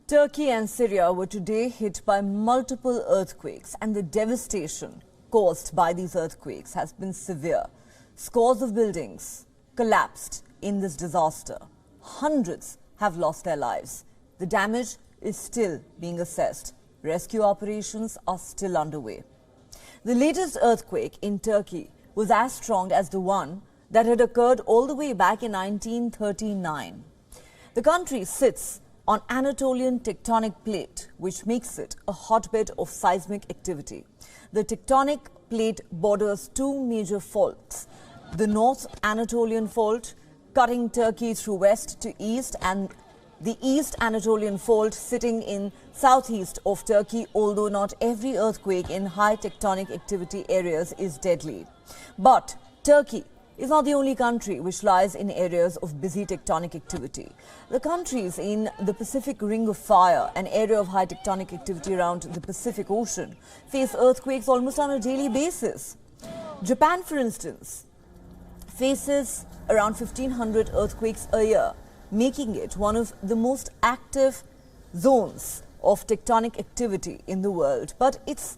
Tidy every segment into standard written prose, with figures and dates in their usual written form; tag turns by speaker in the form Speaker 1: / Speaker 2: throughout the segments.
Speaker 1: Turkey and Syria were today hit by multiple earthquakes, and the devastation caused by these earthquakes has been severe. Scores of buildings collapsed in this disaster. Hundreds have lost their lives. The damage is still being assessed. Rescue operations are still underway. The latest earthquake in Turkey was as strong as the one that had occurred all the way back in 1939. The country sits on Anatolian tectonic plate, which makes it a hotbed of seismic activity. The tectonic plate borders two major faults: the North Anatolian Fault, cutting Turkey through west to east, and the East Anatolian Fault sitting in southeast of Turkey, although not every earthquake in high tectonic activity areas is deadly. But Turkey is not the only country which lies in areas of busy tectonic activity. The countries in the Pacific Ring of Fire, an area of high tectonic activity around the Pacific Ocean, face earthquakes almost on a daily basis. Japan, for instance, faces around 1,500 earthquakes a year, making it one of the most active zones of tectonic activity in the world. But it's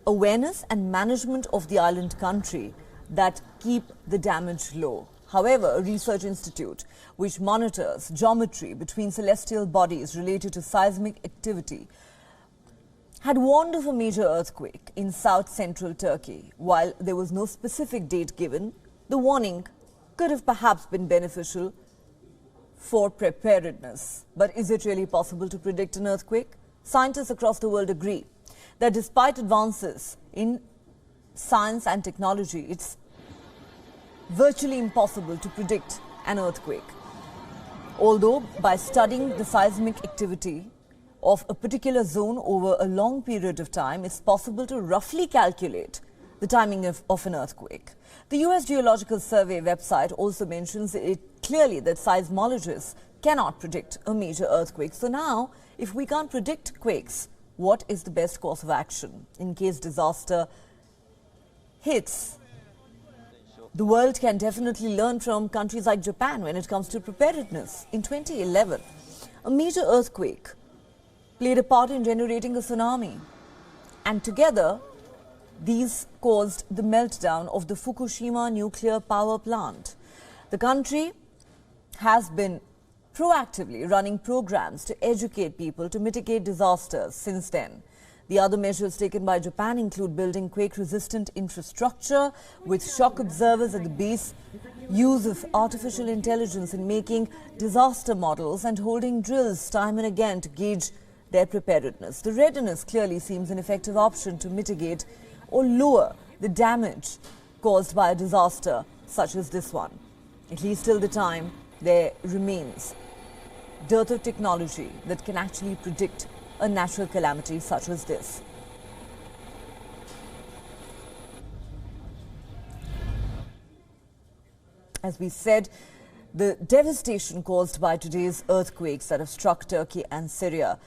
Speaker 1: awareness and management of the island country that keep the damage low. However, a research institute which monitors geometry between celestial bodies related to seismic activity had warned of a major earthquake in south-central Turkey. While there was no specific date given, the warning could have perhaps been beneficial for preparedness. But is it really possible to predict an earthquake? Scientists across the world agree that despite advances in science and technology, it's virtually impossible to predict an earthquake. Although by studying the seismic activity of a particular zone over a long period of time, it's possible to roughly calculate the timing of an earthquake. The US Geological Survey website also mentions it clearly that seismologists cannot predict a major earthquake. So now, if we can't predict quakes, what is the best course of action in case disaster hits? The world can definitely learn from countries like Japan when it comes to preparedness. In 2011, a major earthquake played a part in generating a tsunami, and together these caused the meltdown of the Fukushima nuclear power plant. The country has been proactively running programs to educate people to mitigate disasters since then. The other measures taken by Japan include building quake-resistant infrastructure with shock observers at the base, use of artificial intelligence in making disaster models, and holding drills time and again to gauge their preparedness. The readiness clearly seems an effective option to mitigate or lower the damage caused by a disaster such as this one. At least till the time there remains dearth of technology that can actually predict a natural calamity such as this. As we said, the devastation caused by today's earthquakes that have struck Turkey and Syria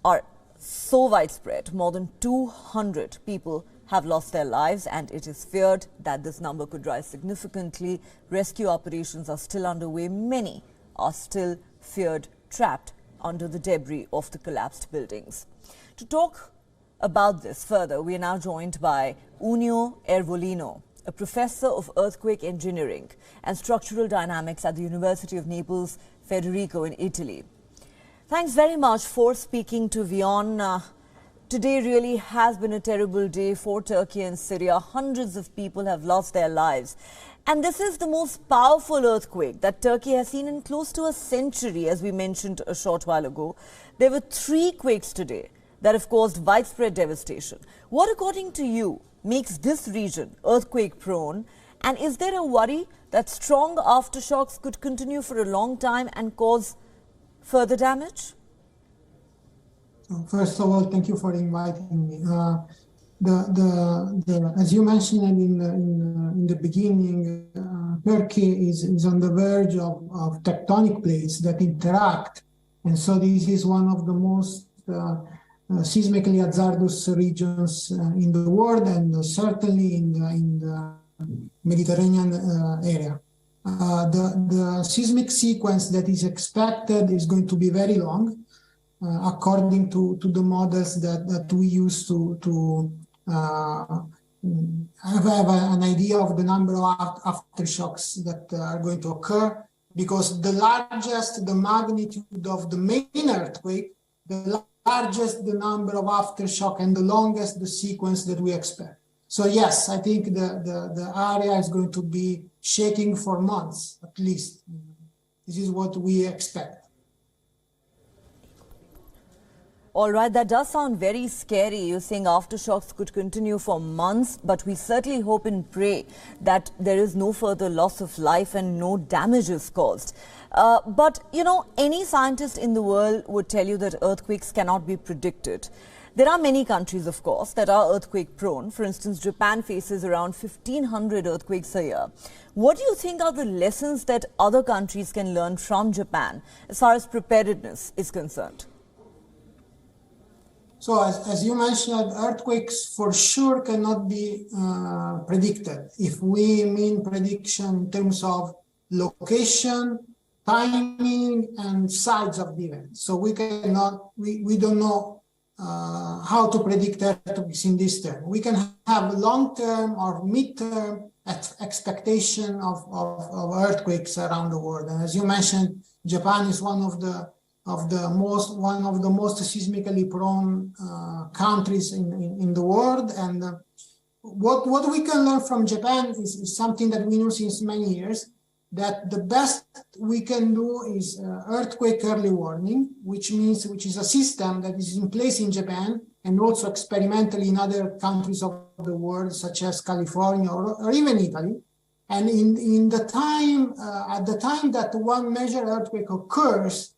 Speaker 1: are so widespread. More than 200 people have lost their lives, and it is feared that this number could rise significantly. Rescue operations are still underway. Many are still feared trapped under the debris of the collapsed buildings. To talk about this further, we are now joined by Unio Ervolino, a professor of earthquake engineering and structural dynamics at the University of Naples, Federico in Italy. Thanks very much for speaking to WION. Today really has been a terrible day for Turkey and Syria. Hundreds of people have lost their lives. And this is the most powerful earthquake that Turkey has seen in close to a century, as we mentioned a short while ago. There were 3 quakes today that have caused widespread devastation. What, according to you, makes this region earthquake prone? And is there a worry that strong aftershocks could continue for a long time and cause further damage?
Speaker 2: First of all, thank you for inviting me. As you mentioned in the beginning, Turkey is on the verge of tectonic plates that interact, and so this is one of the most seismically hazardous regions in the world, and certainly in the Mediterranean area. The seismic sequence that is expected is going to be very long. according to the models that we use to have an idea of the number of aftershocks that are going to occur, because the largest the magnitude of the main earthquake, the largest the number of aftershock and the longest the sequence that we expect. So yes, I think the area is going to be shaking for months at least. This is what we expect.
Speaker 1: All right, that does sound very scary. You're saying aftershocks could continue for months, but we certainly hope and pray that there is no further loss of life and no damages caused. But, you know, any scientist in the world would tell you that earthquakes cannot be predicted. There are many countries, of course, that are earthquake prone. For instance, Japan faces around 1,500 earthquakes a year. What do you think are the lessons that other countries can learn from Japan as far as preparedness is concerned?
Speaker 2: So as you mentioned, earthquakes for sure cannot be predicted. If we mean prediction in terms of location, timing, and size of the event. So we don't know how to predict earthquakes in this term. We can have long-term or mid-term expectation of earthquakes around the world. And as you mentioned, Japan is one of the most seismically prone countries in the world. And what we can learn from Japan is something that we know since many years, that the best we can do is earthquake early warning, which is a system that is in place in Japan and also experimentally in other countries of the world, such as California or even Italy. And at the time that one major earthquake occurs,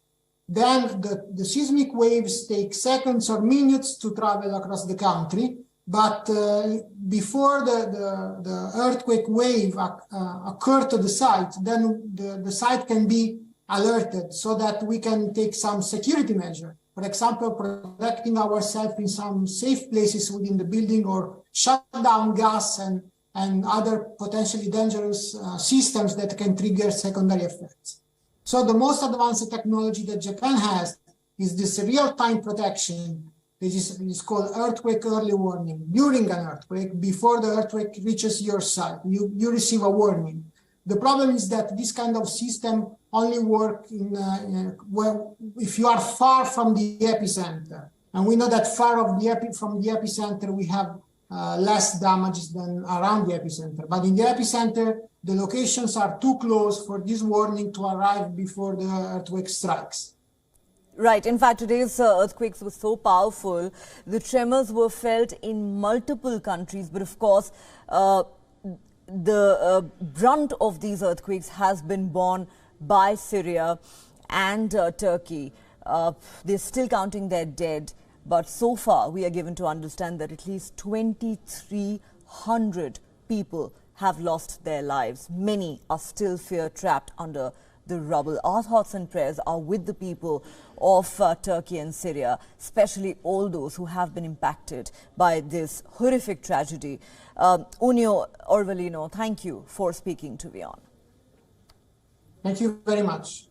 Speaker 2: then the seismic waves take seconds or minutes to travel across the country. But before the earthquake wave occur to the site, then the site can be alerted so that we can take some security measure. For example, protecting ourselves in some safe places within the building, or shut down gas and other potentially dangerous systems that can trigger secondary effects. So the most advanced technology that Japan has is this real-time protection. This is called earthquake early warning. During an earthquake, before the earthquake reaches your site, you receive a warning. The problem is that this kind of system only works if you are far from the epicenter. And we know that far from the epicenter, we have less damages than around the epicenter. But in the epicenter, the locations are too close for this warning to arrive before the earthquake strikes.
Speaker 1: Right. In fact, today's earthquakes were so powerful, the tremors were felt in multiple countries. But of course, the brunt of these earthquakes has been borne by Syria and Turkey. They're still counting their dead. But so far, we are given to understand that at least 2,300 people have lost their lives. Many are still fear-trapped under the rubble. Our thoughts and prayers are with the people of Turkey and Syria, especially all those who have been impacted by this horrific tragedy. Unio Orvalino, thank you for speaking to WION.
Speaker 2: Thank you very much.